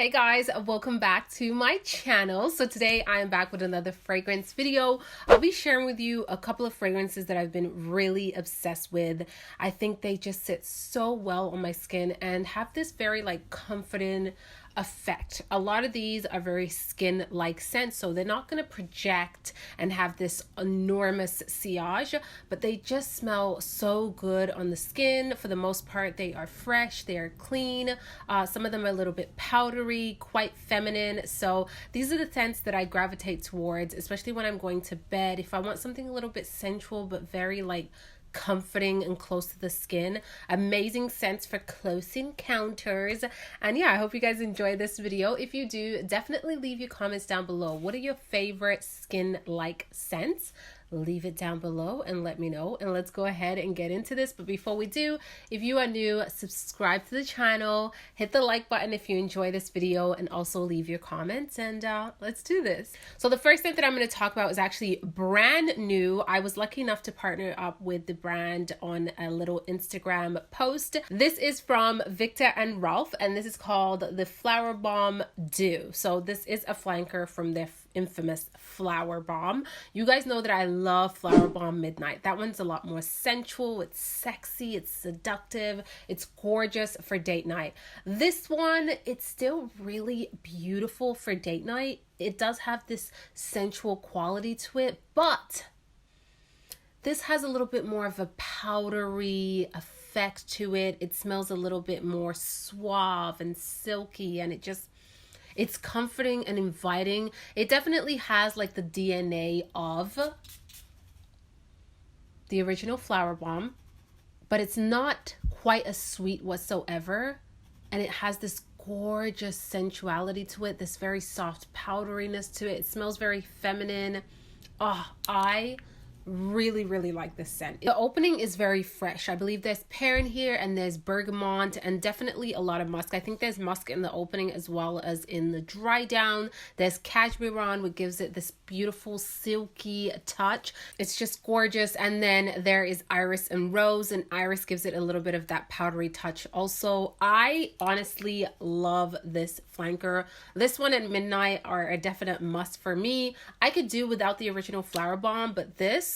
Hey guys, welcome back to my channel. So today I am back with another fragrance video. I'll be sharing with you a couple of fragrances that I've been really obsessed with. I think they just sit so well on my skin and have this very comforting effect. A lot of these are very skin-like scents, so they're not going to project and have this enormous sillage, but they just smell so good on the skin. For the most part, they are fresh, they are clean. Some of them are a little bit powdery, quite feminine. So these are the scents that I gravitate towards, especially when I'm going to bed. If I want something a little bit sensual but very comforting and close to the skin. Amazing scents for close encounters. And yeah, I hope you guys enjoy this video. If you do, definitely leave your comments down below. What are your favorite skin-like scents? Leave it down below and let me know, and let's go ahead and get into this. But before we do, if you are new, subscribe to the channel, hit the like button if you enjoy this video, and also leave your comments, and let's do this. So the first thing that I'm going to talk about is actually brand new. I was lucky enough to partner up with the brand on a little Instagram post. This is from VIKTOR&ROLF, and this is called the FLOWERBOMB Dew. So this is a flanker from their infamous FLOWERBOMB. You guys know that I love FLOWERBOMB Midnight. That one's a lot more sensual, it's sexy, it's seductive, it's gorgeous for date night. This one, it's still really beautiful for date night. It does have this sensual quality to it, but this has a little bit more of a powdery effect to it. It smells a little bit more suave and silky, and it's comforting and inviting. It definitely has the DNA of the original FLOWERBOMB, but it's not quite as sweet whatsoever. And it has this gorgeous sensuality to it, this very soft powderiness to it. It smells very feminine. Oh, I really like this scent. The opening is very fresh. I believe there's pear in here, and there's bergamot, and definitely a lot of musk. I think there's musk in the opening as well as in the dry down. There's cashmere on, which gives it this beautiful silky touch. It's just gorgeous. And then there is iris and rose, and iris gives it a little bit of that powdery touch also. I honestly love this flanker. This one and Midnight are a definite must for me. I could do without the original FLOWERBOMB, but this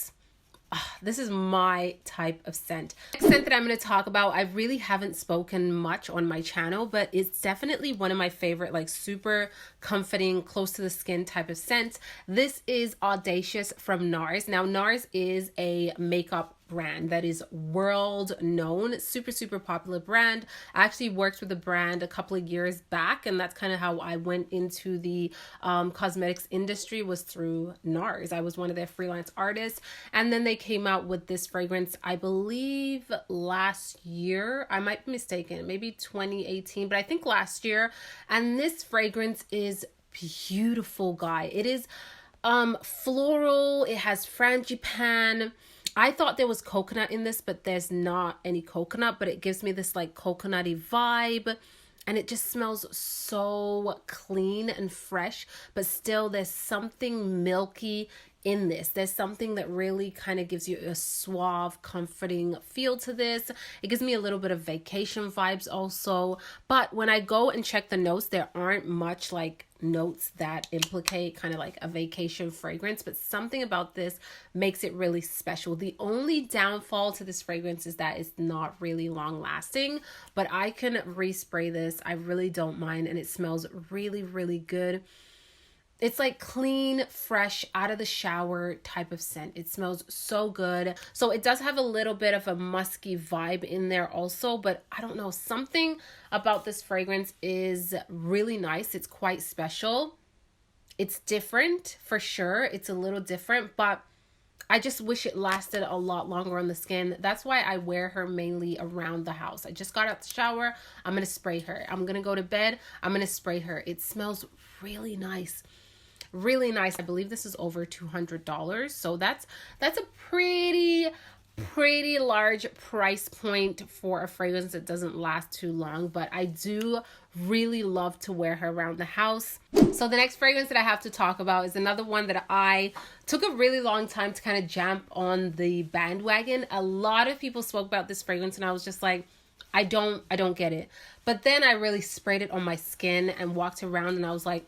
is my type of scent. Next scent that I'm going to talk about, I really haven't spoken much on my channel, but it's definitely one of my favorite, super comforting, close to the skin type of scents. This is Audacious from NARS. Now, NARS is a makeup brand that is world known, super popular brand. I actually worked with the brand a couple of years back, and that's kind of how I went into the cosmetics industry, was through NARS. I was one of their freelance artists, and then they came out with this fragrance, I believe last year. I might be mistaken, maybe 2018, but I think last year. And this fragrance is beautiful, guy. It is floral. It has frangipane. I thought there was coconut in this, but there's not any coconut, but it gives me this coconutty vibe, and it just smells so clean and fresh, but still there's something milky in this. There's something that really kind of gives you a suave, comforting feel to this. It gives me a little bit of vacation vibes also, but when I go and check the notes, there aren't much notes that implicate kind of a vacation fragrance, but something about this makes it really special. The only downfall to this fragrance is that it's not really long lasting, but I can respray this. I really don't mind, and it smells really good. It's clean, fresh, out of the shower type of scent. It smells so good. So it does have a little bit of a musky vibe in there also, but I don't know, something about this fragrance is really nice. It's quite special. It's different for sure. It's a little different, but I just wish it lasted a lot longer on the skin. That's why I wear her mainly around the house. I just got out the shower. I'm going to spray her. I'm going to go to bed. I'm going to spray her. It smells really nice. Really nice. I believe this is over $200. So that's a pretty large price point for a fragrance that doesn't last too long, but I do really love to wear her around the house. So the next fragrance that I have to talk about is another one that I took a really long time to kind of jump on the bandwagon. A lot of people spoke about this fragrance, and I was just I don't get it. But then I really sprayed it on my skin and walked around and I was like,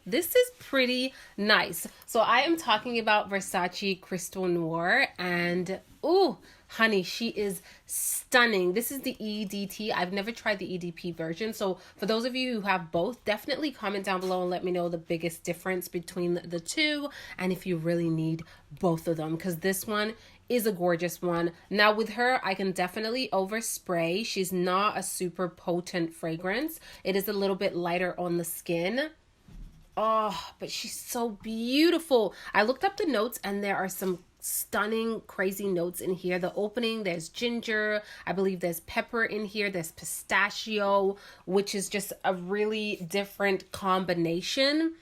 this is pretty nice. So I am talking about Versace Crystal Noir, and ooh, honey, she is stunning. This is the EDT. I've never tried the EDP version. So for those of you who have both, definitely comment down below and let me know the biggest difference between the two, and if you really need both of them, because this one is a gorgeous one. Now with her, I can definitely overspray. She's not a super potent fragrance. It is a little bit lighter on the skin. Oh, but she's so beautiful. I looked up the notes and there are some stunning, crazy notes in here. The opening, there's ginger. I believe there's pepper in here. There's pistachio, which is just a really different combination.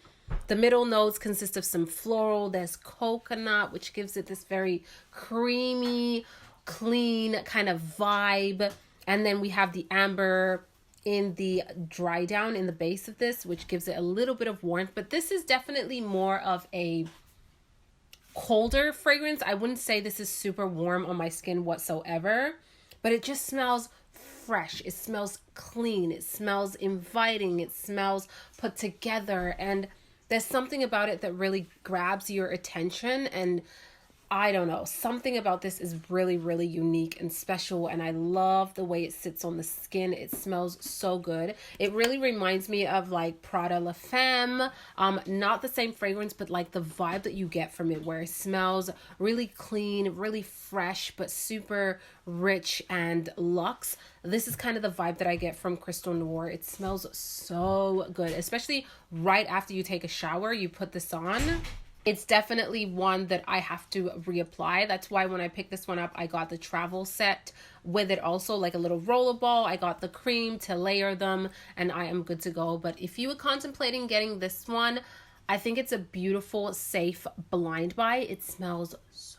The middle notes consist of some floral. There's coconut, which gives it this very creamy, clean kind of vibe. And then we have the amber in the dry down in the base of this, which gives it a little bit of warmth. But this is definitely more of a colder fragrance. I wouldn't say this is super warm on my skin whatsoever, but it just smells fresh. It smells clean. It smells inviting. It smells put together. And there's something about it that really grabs your attention, and I don't know, something about this is really, really unique and special, and I love the way it sits on the skin. It smells so good. It really reminds me of like Prada La Femme. Not the same fragrance, but like the vibe that you get from it, where it smells really clean, really fresh, but super rich and luxe. This is kind of the vibe that I get from Crystal Noir. It smells so good, especially right after you take a shower. You put this on. It's definitely one that I have to reapply. That's why when I picked this one up, I got the travel set with it also, like a little roller ball. I got the cream to layer them, and I am good to go. But if you were contemplating getting this one, I think it's a beautiful, safe blind buy. It smells so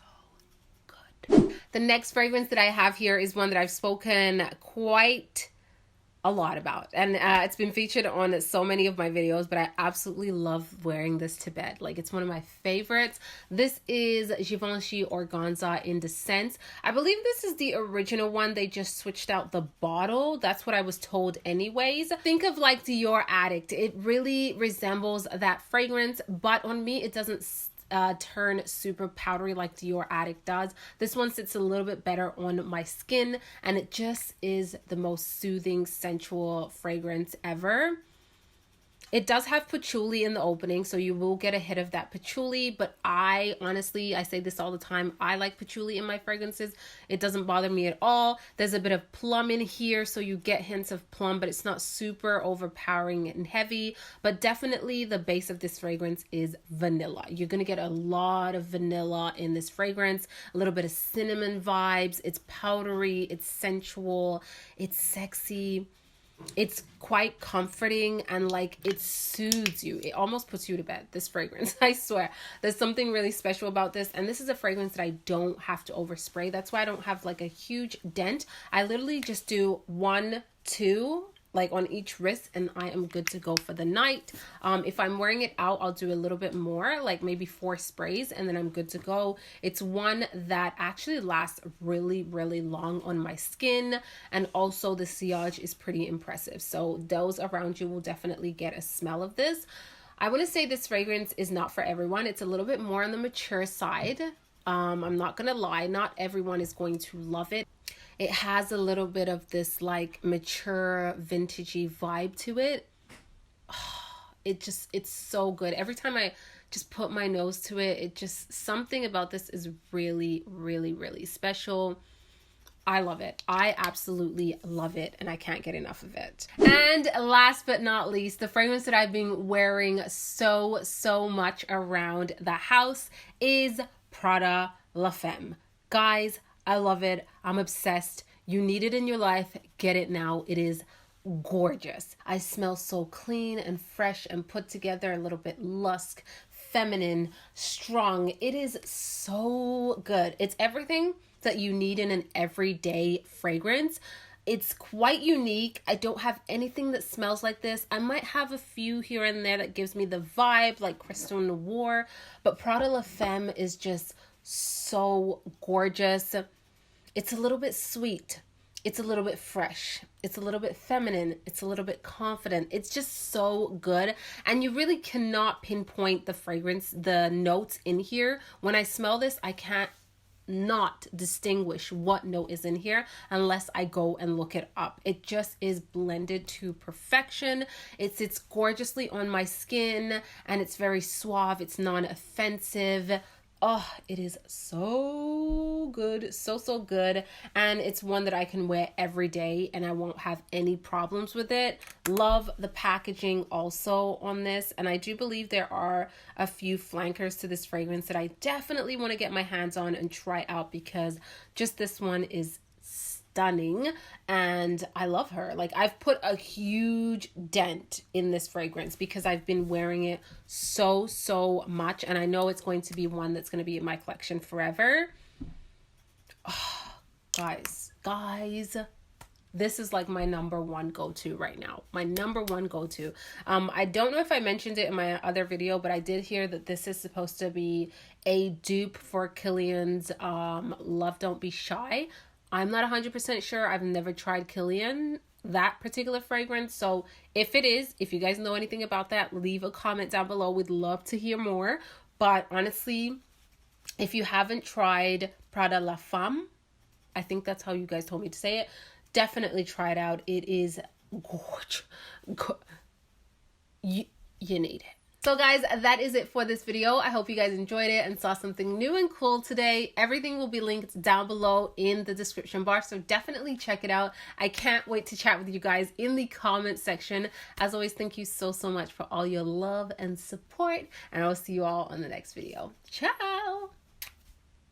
good. The next fragrance that I have here is one that I've spoken quite a lot about, and it's been featured on so many of my videos, but I absolutely love wearing this to bed. Like, it's one of my favorites. This is Givenchy Organza Indecence. I believe this is the original one. They just switched out the bottle. That's what I was told anyways. Think of like Dior Addict. It really resembles that fragrance, but on me it doesn't turn super powdery like Dior Addict does. This one sits a little bit better on my skin, and it just is the most soothing, sensual fragrance ever. It does have patchouli in the opening, so you will get a hit of that patchouli, but I honestly, I say this all the time, I like patchouli in my fragrances. It doesn't bother me at all. There's a bit of plum in here, so you get hints of plum, but it's not super overpowering and heavy. But definitely the base of this fragrance is vanilla. You're going to get a lot of vanilla in this fragrance, a little bit of cinnamon vibes. It's powdery, it's sensual, it's sexy. It's quite comforting, and like it soothes you. It almost puts you to bed, this fragrance. I swear there's something really special about this, and this is a fragrance that I don't have to overspray. That's why I don't have like a huge dent. I literally just do 1, 2 like on each wrist, and I am good to go for the night. If I'm wearing it out, I'll do a little bit more, like maybe 4 sprays, and then I'm good to go. It's one that actually lasts really, really long on my skin, and also the sillage is pretty impressive. So those around you will definitely get a smell of this. I want to say this fragrance is not for everyone. It's a little bit more on the mature side. I'm not gonna lie, not everyone is going to love it. It has a little bit of this like mature vintagey vibe to it. Oh, it's so good. Every time I just put my nose to it, it just, something about this is really, really, really special. I love it. I absolutely love it, and I can't get enough of it. And last but not least, the fragrance that I've been wearing so much around the house is Prada La Femme. Guys, I love it. I'm obsessed. You need it in your life. Get it now. It is gorgeous. I smell so clean and fresh and put together, a little bit lusk, feminine, strong. It is so good. It's everything that you need in an everyday fragrance. It's quite unique. I don't have anything that smells like this. I might have a few here and there that gives me the vibe, like Crystal Noir, but Prada La Femme is just so gorgeous. It's a little bit sweet. it's a little bit fresh, it's a little bit feminine, it's a little bit confident. It's just so good, and you really cannot pinpoint the fragrance, the notes in here. When I smell this, I can't not distinguish what note is in here unless I go and look it up. It just is blended to perfection. It sits gorgeously on my skin, and it's very suave, it's non-offensive. Oh, it is so good, so good, and it's one that I can wear every day and I won't have any problems with it. Love the packaging also on this, and I do believe there are a few flankers to this fragrance that I definitely want to get my hands on and try out, because just this one is stunning and I love her. Like, I've put a huge dent in this fragrance because I've been wearing it so much, and I know it's going to be one that's going to be in my collection forever. Oh, guys, this is like my number one go-to right now. My number one go-to. I don't know if I mentioned it in my other video, but I did hear that this is supposed to be a dupe for Kilian's Love Don't Be Shy. I'm not 100% sure. I've never tried Kilian, that particular fragrance. So if it is, if you guys know anything about that, leave a comment down below. We'd love to hear more. But honestly, if you haven't tried PRADA La Femme, I think that's how you guys told me to say it, definitely try it out. It is gorgeous. You need it. So guys, that is it for this video. I hope you guys enjoyed it and saw something new and cool today. Everything will be linked down below in the description bar, so definitely check it out. I can't wait to chat with you guys in the comment section. As always, thank you so much for all your love and support, and I'll see you all on the next video. Ciao!